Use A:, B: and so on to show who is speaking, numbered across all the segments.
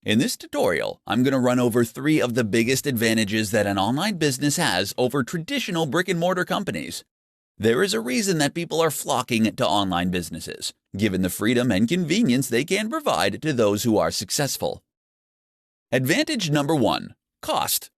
A: In this tutorial, I'm going to run over 3 of the biggest advantages that an online business has over traditional brick-and-mortar companies. There is a reason that people are flocking to online businesses, given the freedom and convenience they can provide to those who are successful. Advantage number 1: cost.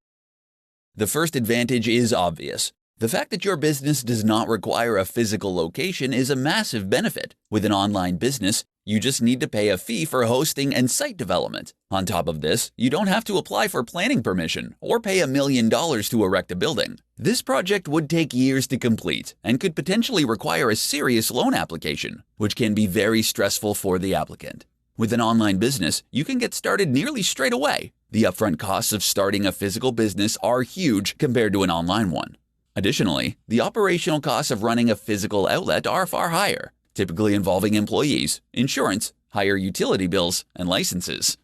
A: The first advantage is obvious. The fact that your business does not require a physical location is a massive benefit. With an online business, you just need to pay a fee for hosting and site development. On top of this, you don't have to apply for planning permission or pay $1 million to erect a building. This project would take years to complete and could potentially require a serious loan application, which can be very stressful for the applicant. With an online business, you can get started nearly straight away. The upfront costs of starting a physical business are huge compared to an online one. Additionally, the operational costs of running a physical outlet are far higher, typically involving employees, insurance, higher utility bills, and licenses.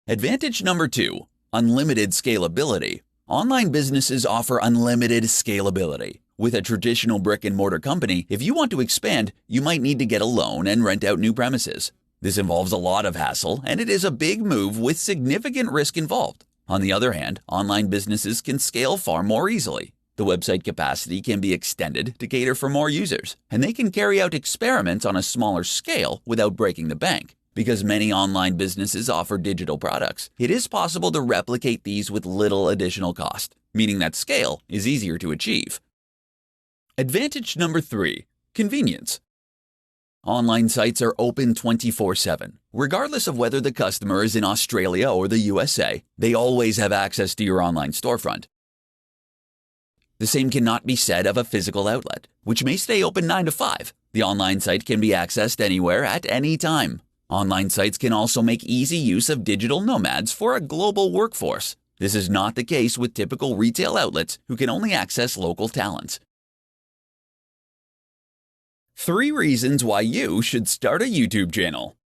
A: Advantage number 2: unlimited scalability. Online businesses offer unlimited scalability. With a traditional brick-and-mortar company, if you want to expand, you might need to get a loan and rent out new premises. This involves a lot of hassle, and it is a big move with significant risk involved. On the other hand, online businesses can scale far more easily. The website capacity can be extended to cater for more users, and they can carry out experiments on a smaller scale without breaking the bank. Because many online businesses offer digital products, it is possible to replicate these with little additional cost, meaning that scale is easier to achieve. Advantage number 3: convenience. Online sites are open 24/7. Regardless of whether the customer is in Australia or the USA, they always have access to your online storefront. The same cannot be said of a physical outlet, which may stay open 9 to 5. The online site can be accessed anywhere at any time. Online sites can also make easy use of digital nomads for a global workforce. This is not the case with typical retail outlets who can only access local talents. 3 reasons why you should start a YouTube channel.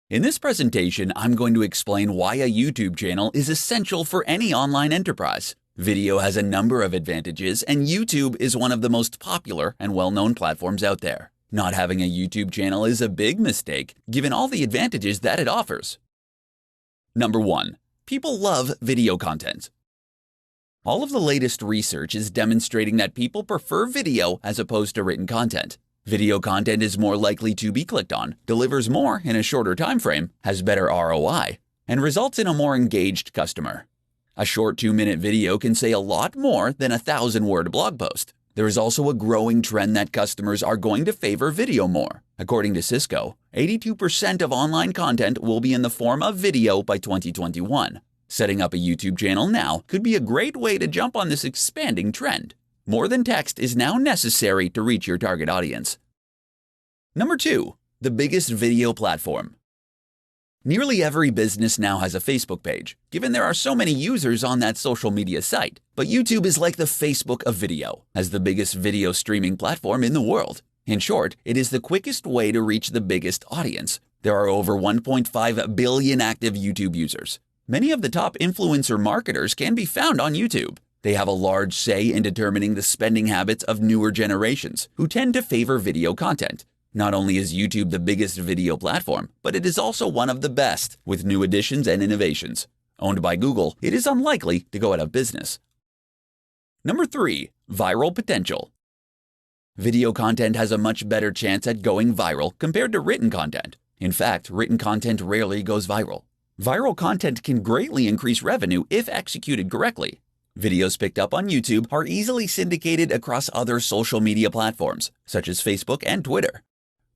A: In this presentation, I'm going to explain why a YouTube channel is essential for any online enterprise. Video has a number of advantages, and YouTube is one of the most popular and well-known platforms out there. Not having a YouTube channel is a big mistake, given all the advantages that it offers. Number 1: people love video content. All of the latest research is demonstrating that people prefer video as opposed to written content. Video content is more likely to be clicked on, delivers more in a shorter time frame, has better ROI, and results in a more engaged customer. A short 2-minute video can say a lot more than a 1,000-word blog post. There is also a growing trend that customers are going to favor video more. According to Cisco, 82% of online content will be in the form of video by 2021. Setting up a YouTube channel now could be a great way to jump on this expanding trend. More than text is now necessary to reach your target audience. Number 2: the biggest video platform. Nearly every business now has a Facebook page, given there are so many users on that social media site. But YouTube is like the Facebook of video, as the biggest video streaming platform in the world. In short, it is the quickest way to reach the biggest audience. There are over 1.5 billion active YouTube users. Many of the top influencer marketers can be found on YouTube. They have a large say in determining the spending habits of newer generations, who tend to favor video content. Not only is YouTube the biggest video platform, but it is also one of the best, with new additions and innovations. Owned by Google, it is unlikely to go out of business. Number 3: viral potential. Video content has a much better chance at going viral compared to written content. In fact, written content rarely goes viral. Viral content can greatly increase revenue if executed correctly. Videos picked up on YouTube are easily syndicated across other social media platforms, such as Facebook and Twitter.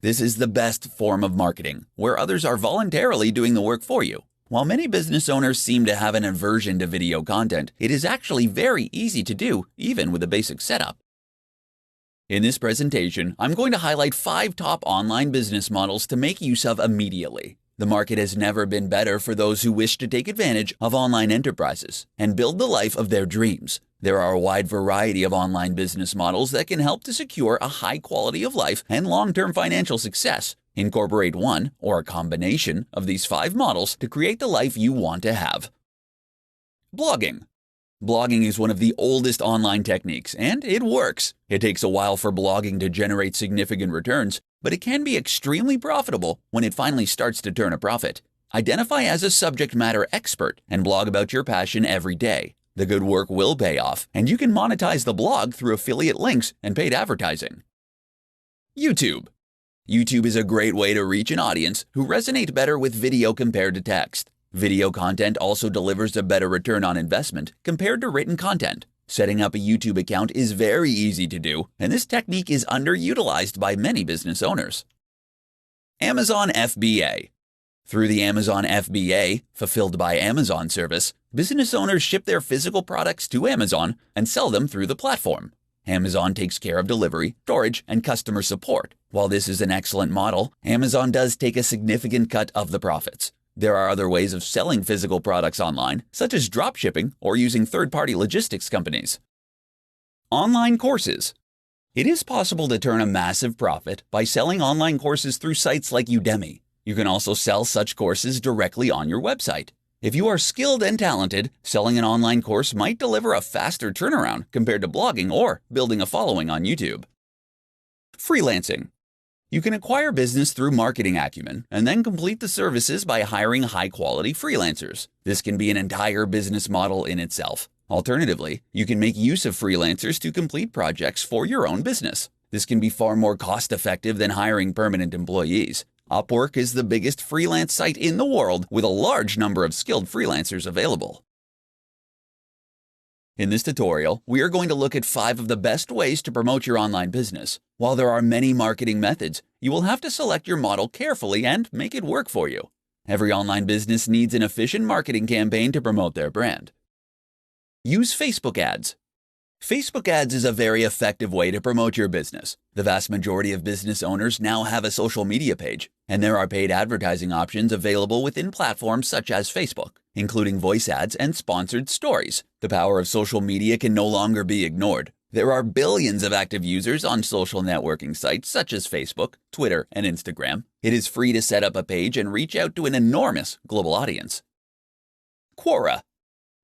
A: This is the best form of marketing, where others are voluntarily doing the work for you. While many business owners seem to have an aversion to video content, it is actually very easy to do, even with a basic setup. In this presentation, I'm going to highlight 5 top online business models to make use of immediately. The market has never been better for those who wish to take advantage of online enterprises and build the life of their dreams. There are a wide variety of online business models that can help to secure a high quality of life and long-term financial success. Incorporate one or a combination of these 5 models to create the life you want to have. Blogging. Blogging is one of the oldest online techniques, and it works. It takes a while for blogging to generate significant returns, but it can be extremely profitable when it finally starts to turn a profit. Identify as a subject matter expert and blog about your passion every day. The good work will pay off, and you can monetize the blog through affiliate links and paid advertising. YouTube. YouTube is a great way to reach an audience who resonate better with video compared to text. Video content also delivers a better return on investment compared to written content. Setting up a YouTube account is very easy to do, and this technique is underutilized by many business owners. Amazon FBA. Through the Amazon FBA, Fulfilled by Amazon service, business owners ship their physical products to Amazon and sell them through the platform. Amazon takes care of delivery, storage, and customer support. While this is an excellent model, Amazon does take a significant cut of the profits. There are other ways of selling physical products online, such as dropshipping or using third-party logistics companies. Online courses. It is possible to turn a massive profit by selling online courses through sites like Udemy. You can also sell such courses directly on your website. If you are skilled and talented, selling an online course might deliver a faster turnaround compared to blogging or building a following on YouTube. Freelancing. You can acquire business through marketing acumen and then complete the services by hiring high-quality freelancers. This can be an entire business model in itself. Alternatively, you can make use of freelancers to complete projects for your own business. This can be far more cost-effective than hiring permanent employees. Upwork is the biggest freelance site in the world with a large number of skilled freelancers available. In this tutorial, we are going to look at 5 of the best ways to promote your online business. While there are many marketing methods, you will have to select your model carefully and make it work for you. Every online business needs an efficient marketing campaign to promote their brand. Use Facebook ads. Facebook ads is a very effective way to promote your business. The vast majority of business owners now have a social media page, and there are paid advertising options available within platforms such as Facebook, including voice ads and sponsored stories. The power of social media can no longer be ignored. There are billions of active users on social networking sites such as Facebook, Twitter, and Instagram. It is free to set up a page and reach out to an enormous global audience. Quora.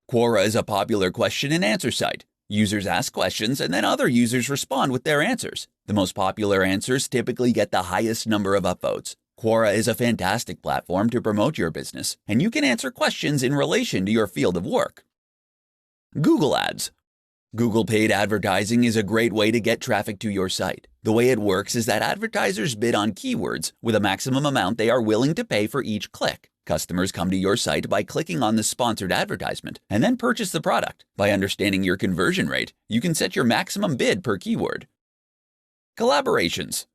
A: Quora is a popular question and answer site. Users ask questions and then other users respond with their answers. The most popular answers typically get the highest number of upvotes. Quora is a fantastic platform to promote your business, and you can answer questions in relation to your field of work. Google Ads. Google paid advertising is a great way to get traffic to your site. The way it works is that advertisers bid on keywords with a maximum amount they are willing to pay for each click. Customers come to your site by clicking on the sponsored advertisement and then purchase the product. By understanding your conversion rate, you can set your maximum bid per keyword. Collaborations.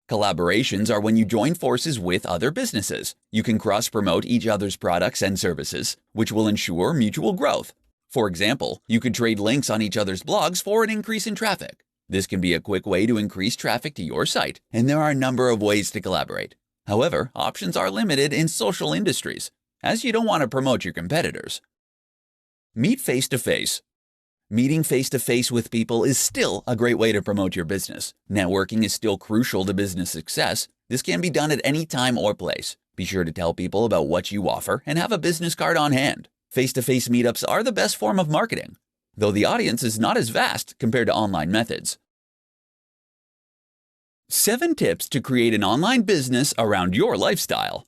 A: Collaborations are when you join forces with other businesses. You can cross-promote each other's products and services, which will ensure mutual growth. For example, you could trade links on each other's blogs for an increase in traffic. This can be a quick way to increase traffic to your site, and there are a number of ways to collaborate. However, options are limited in social industries, as you don't want to promote your competitors. Meet face-to-face. Meeting face-to-face with people is still a great way to promote your business. Networking is still crucial to business success. This can be done at any time or place. Be sure to tell people about what you offer and have a business card on hand. Face-to-face meetups are the best form of marketing, though the audience is not as vast compared to online methods. 7 tips to create an online business around your lifestyle.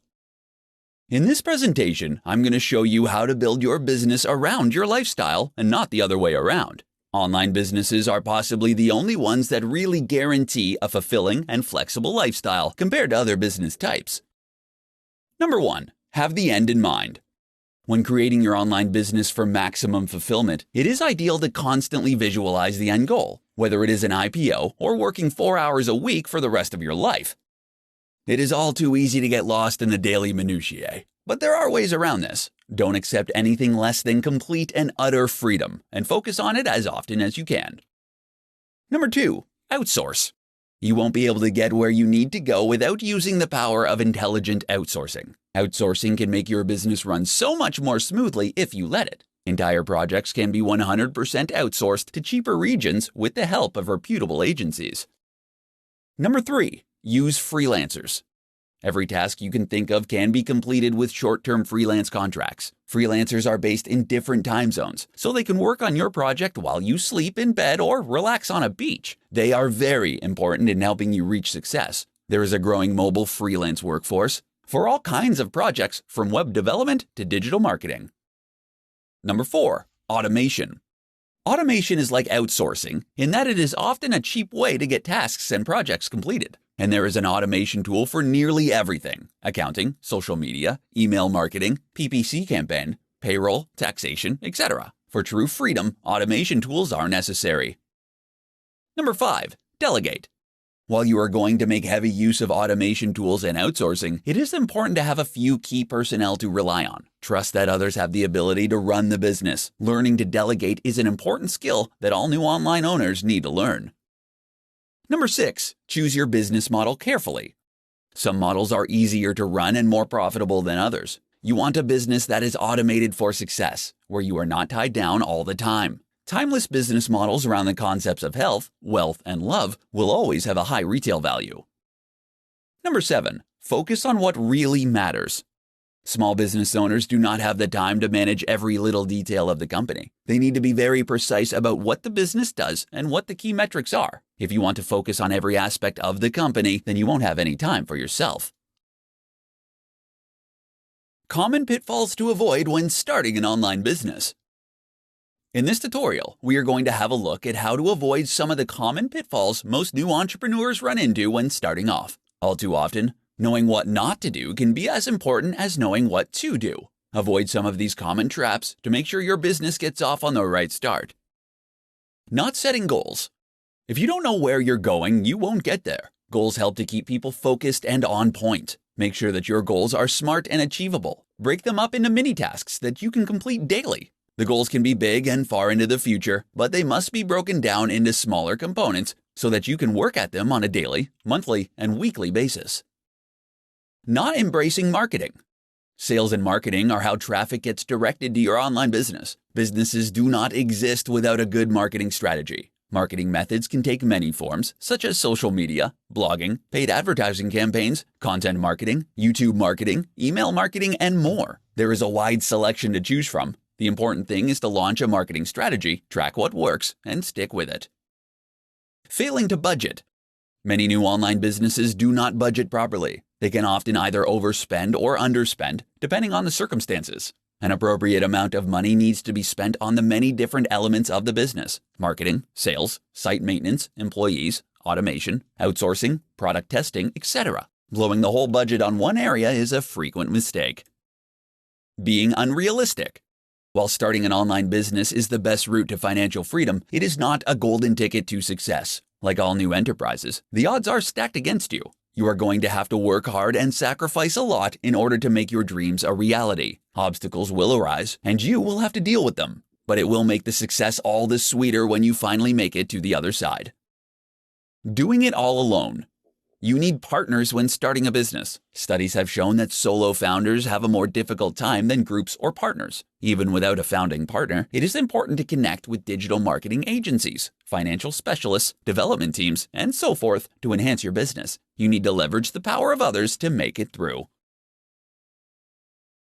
A: In this presentation, I'm going to show you how to build your business around your lifestyle and not the other way around. Online businesses are possibly the only ones that really guarantee a fulfilling and flexible lifestyle compared to other business types. Number 1. Have the end in mind. When creating your online business for maximum fulfillment, it is ideal to constantly visualize the end goal, whether it is an IPO or working 4 hours a week for the rest of your life. It is all too easy to get lost in the daily minutiae, but there are ways around this. Don't accept anything less than complete and utter freedom, and focus on it as often as you can. Number 2. Outsource. You won't be able to get where you need to go without using the power of intelligent outsourcing. Outsourcing can make your business run so much more smoothly if you let it. Entire projects can be 100% outsourced to cheaper regions with the help of reputable agencies. Number 3. Use freelancers. Every task you can think of can be completed with short-term freelance contracts. Freelancers are based in different time zones, so they can work on your project while you sleep in bed or relax on a beach. They are very important in helping you reach success. There is a growing mobile freelance workforce. for all kinds of projects from web development to digital marketing. Number 4, automation. Automation is like outsourcing in that it is often a cheap way to get tasks and projects completed. And there is an automation tool for nearly everything: accounting, social media, email marketing, PPC campaign, payroll, taxation, etc. For true freedom, automation tools are necessary. Number 5, delegate. While you are going to make heavy use of automation tools and outsourcing, it is important to have a few key personnel to rely on. Trust that others have the ability to run the business. Learning to delegate is an important skill that all new online owners need to learn. Number 6, choose your business model carefully. Some models are easier to run and more profitable than others. You want a business that is automated for success, where you are not tied down all the time. Timeless business models around the concepts of health, wealth, and love will always have a high retail value. Number 7, focus on what really matters. Small business owners do not have the time to manage every little detail of the company. They need to be very precise about what the business does and what the key metrics are. If you want to focus on every aspect of the company, then you won't have any time for yourself. Common pitfalls to avoid when starting an online business. In this tutorial, we are going to have a look at how to avoid some of the common pitfalls most new entrepreneurs run into when starting off. All too often, knowing what not to do can be as important as knowing what to do. Avoid some of these common traps to make sure your business gets off on the right start. Not setting goals. If you don't know where you're going, you won't get there. Goals help to keep people focused and on point. Make sure that your goals are smart and achievable. Break them up into mini tasks that you can complete daily. The goals can be big and far into the future, but they must be broken down into smaller components so that you can work at them on a daily, monthly, and weekly basis. Not embracing marketing. Sales and marketing are how traffic gets directed to your online business. Businesses do not exist without a good marketing strategy. Marketing methods can take many forms, such as social media, blogging, paid advertising campaigns, content marketing, YouTube marketing, email marketing, and more. There is a wide selection to choose from. The important thing is to launch a marketing strategy, track what works, and stick with it. Failing to budget. Many new online businesses do not budget properly. They can often either overspend or underspend, depending on the circumstances. An appropriate amount of money needs to be spent on the many different elements of the business: marketing, sales, site maintenance, employees, automation, outsourcing, product testing, etc. Blowing the whole budget on one area is a frequent mistake. Being unrealistic. While starting an online business is the best route to financial freedom, it is not a golden ticket to success. Like all new enterprises, the odds are stacked against you. You are going to have to work hard and sacrifice a lot in order to make your dreams a reality. Obstacles will arise, and you will have to deal with them. But it will make the success all the sweeter when you finally make it to the other side. Doing it all alone. You need partners when starting a business. Studies have shown that solo founders have a more difficult time than groups or partners. Even without a founding partner, it is important to connect with digital marketing agencies, financial specialists, development teams, and so forth to enhance your business. You need to leverage the power of others to make it through.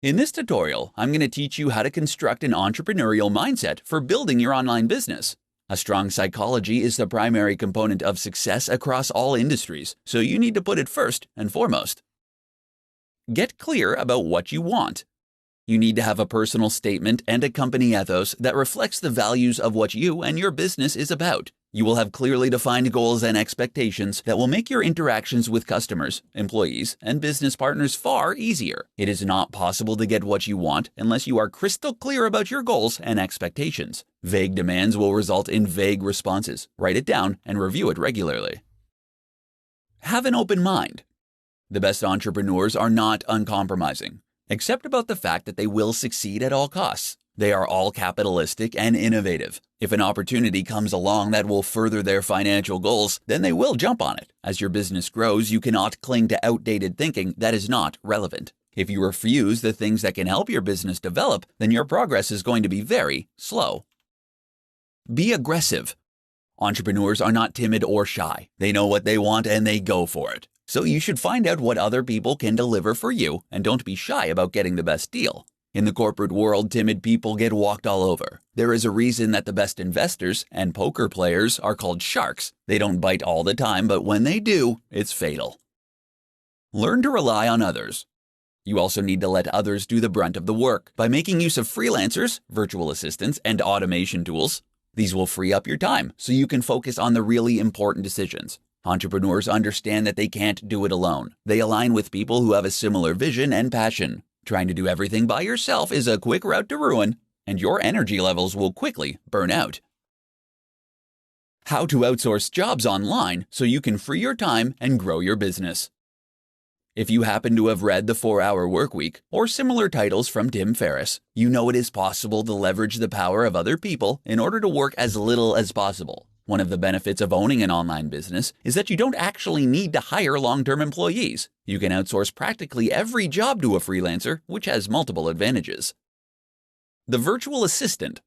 A: In this tutorial, I'm going to teach you how to construct an entrepreneurial mindset for building your online business. A strong psychology is the primary component of success across all industries, so you need to put it first and foremost. Get clear about what you want. You need to have a personal statement and a company ethos that reflects the values of what you and your business is about. You will have clearly defined goals and expectations that will make your interactions with customers, employees, and business partners far easier. It is not possible to get what you want unless you are crystal clear about your goals and expectations. Vague demands will result in vague responses. Write it down and review it regularly. Have an open mind. The best entrepreneurs are not uncompromising, except about the fact that they will succeed at all costs. They are all capitalistic and innovative. If an opportunity comes along that will further their financial goals, then they will jump on it. As your business grows, you cannot cling to outdated thinking that is not relevant. If you refuse the things that can help your business develop, then your progress is going to be very slow. Be aggressive. Entrepreneurs are not timid or shy. They know what they want and they go for it. So you should find out what other people can deliver for you and don't be shy about getting the best deal. In the corporate world, timid people get walked all over. There is a reason that the best investors and poker players are called sharks. They don't bite all the time, but when they do, it's fatal. Learn to rely on others. You also need to let others do the brunt of the work by making use of freelancers, virtual assistants, and automation tools. These will free up your time so you can focus on the really important decisions. Entrepreneurs understand that they can't do it alone. They align with people who have a similar vision and passion. Trying to do everything by yourself is a quick route to ruin, and your energy levels will quickly burn out. How to outsource jobs online so you can free your time and grow your business. If you happen to have read The 4-Hour Workweek or similar titles from Tim Ferriss, you know it is possible to leverage the power of other people in order to work as little as possible. One of the benefits of owning an online business is that you don't actually need to hire long-term employees. You can outsource practically every job to a freelancer, which has multiple advantages. The virtual assistant.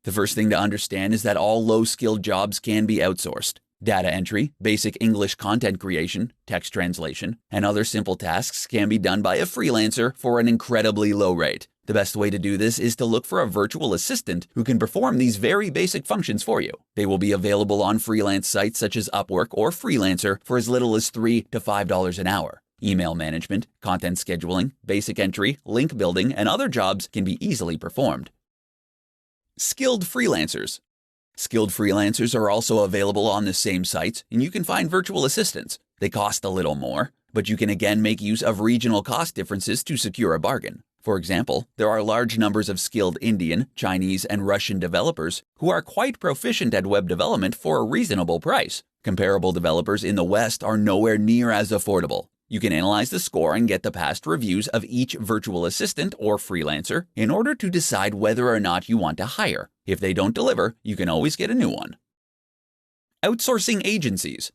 A: The first thing to understand is that all low-skilled jobs can be outsourced. Data entry, basic English content creation, text translation, and other simple tasks can be done by a freelancer for an incredibly low rate. The best way to do this is to look for a virtual assistant who can perform these very basic functions for you. They will be available on freelance sites such as Upwork or Freelancer for as little as $3 to $5 an hour. Email management, content scheduling, basic entry, link building, and other jobs can be easily performed. Skilled freelancers. Skilled freelancers are also available on the same sites, and you can find virtual assistants. They cost a little more, but you can again make use of regional cost differences to secure a bargain. For example, there are large numbers of skilled Indian, Chinese, and Russian developers who are quite proficient at web development for a reasonable price. Comparable developers in the West are nowhere near as affordable. You can analyze the score and get the past reviews of each virtual assistant or freelancer in order to decide whether or not you want to hire. If they don't deliver, you can always get a new one. Outsourcing agencies.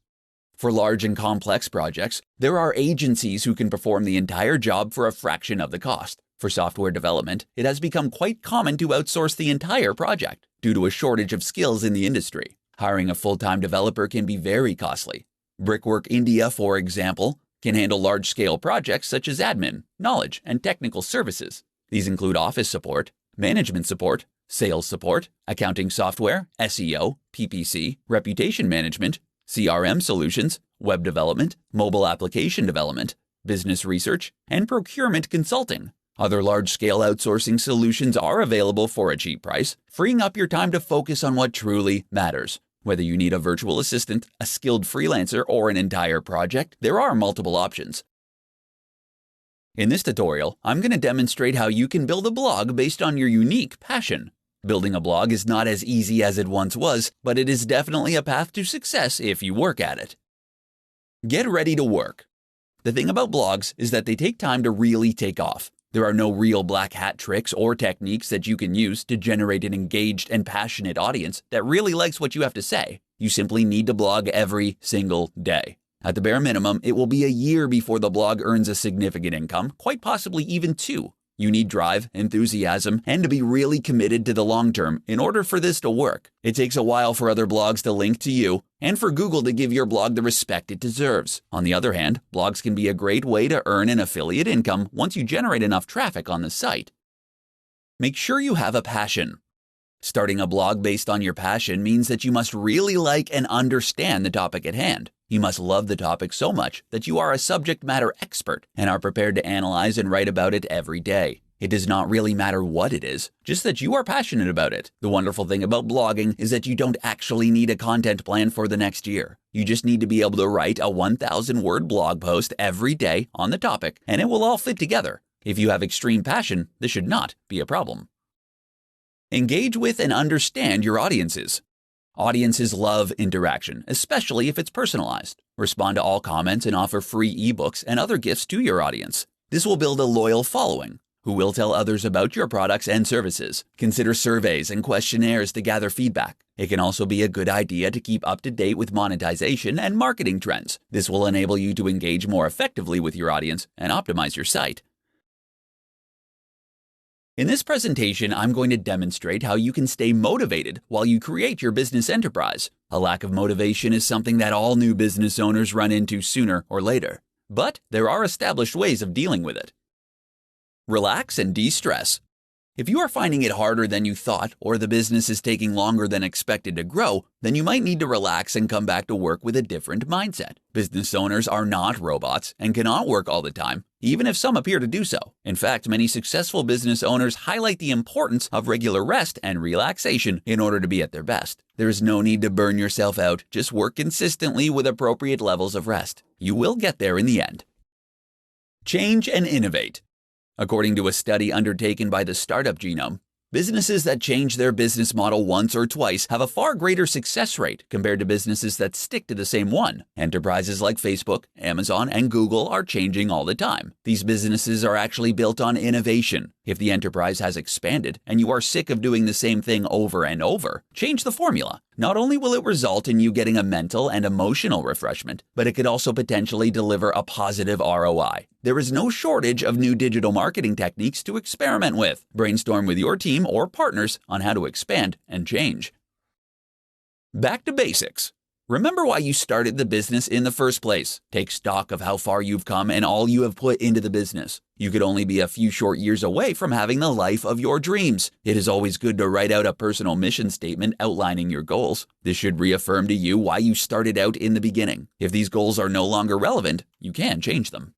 A: For large and complex projects, there are agencies who can perform the entire job for a fraction of the cost. For software development, it has become quite common to outsource the entire project due to a shortage of skills in the industry. Hiring a full-time developer can be very costly. Brickwork India, for example, can handle large-scale projects such as admin, knowledge, and technical services. These include office support, management support, sales support, accounting software, SEO, PPC, reputation management, CRM solutions, web development, mobile application development, business research, and procurement consulting. Other large-scale outsourcing solutions are available for a cheap price, freeing up your time to focus on what truly matters. Whether you need a virtual assistant, a skilled freelancer, or an entire project, there are multiple options. In this tutorial, I'm going to demonstrate how you can build a blog based on your unique passion. Building a blog is not as easy as it once was, but it is definitely a path to success if you work at it. Get ready to work. The thing about blogs is that they take time to really take off. There are no real black hat tricks or techniques that you can use to generate an engaged and passionate audience that really likes what you have to say. You simply need to blog every single day. At the bare minimum, it will be a year before the blog earns a significant income, quite possibly even 2. You need drive, enthusiasm, and to be really committed to the long term in order for this to work. It takes a while for other blogs to link to you and for Google to give your blog the respect it deserves. On the other hand, blogs can be a great way to earn an affiliate income once you generate enough traffic on the site. Make sure you have a passion. Starting a blog based on your passion means that you must really like and understand the topic at hand. You must love the topic so much that you are a subject matter expert and are prepared to analyze and write about it every day. It does not really matter what it is, just that you are passionate about it. The wonderful thing about blogging is that you don't actually need a content plan for the next year. You just need to be able to write a 1,000-word blog post every day on the topic, and it will all fit together. If you have extreme passion, this should not be a problem. Engage with and understand your audiences. Audiences love interaction, especially if it's personalized. Respond to all comments and offer free ebooks and other gifts to your audience. This will build a loyal following who will tell others about your products and services. Consider surveys and questionnaires to gather feedback. It can also be a good idea to keep up to date with monetization and marketing trends. This will enable you to engage more effectively with your audience and optimize your site. In this presentation, I'm going to demonstrate how you can stay motivated while you create your business enterprise. A lack of motivation is something that all new business owners run into sooner or later, but there are established ways of dealing with it. Relax and de-stress. If you are finding it harder than you thought, or the business is taking longer than expected to grow, then you might need to relax and come back to work with a different mindset. Business owners are not robots and cannot work all the time, even if some appear to do so. In fact, many successful business owners highlight the importance of regular rest and relaxation in order to be at their best. There is no need to burn yourself out, just work consistently with appropriate levels of rest. You will get there in the end. Change and innovate. According to a study undertaken by the Startup Genome, businesses that change their business model once or twice have a far greater success rate compared to businesses that stick to the same one. Enterprises like Facebook, Amazon, and Google are changing all the time. These businesses are actually built on innovation. If the enterprise has expanded and you are sick of doing the same thing over and over, change the formula. Not only will it result in you getting a mental and emotional refreshment, but it could also potentially deliver a positive ROI. There is no shortage of new digital marketing techniques to experiment with. Brainstorm with your team or partners on how to expand and change. Back to basics. Remember why you started the business in the first place. Take stock of how far you've come and all you have put into the business. You could only be a few short years away from having the life of your dreams. It is always good to write out a personal mission statement outlining your goals. This should reaffirm to you why you started out in the beginning. If these goals are no longer relevant, you can change them.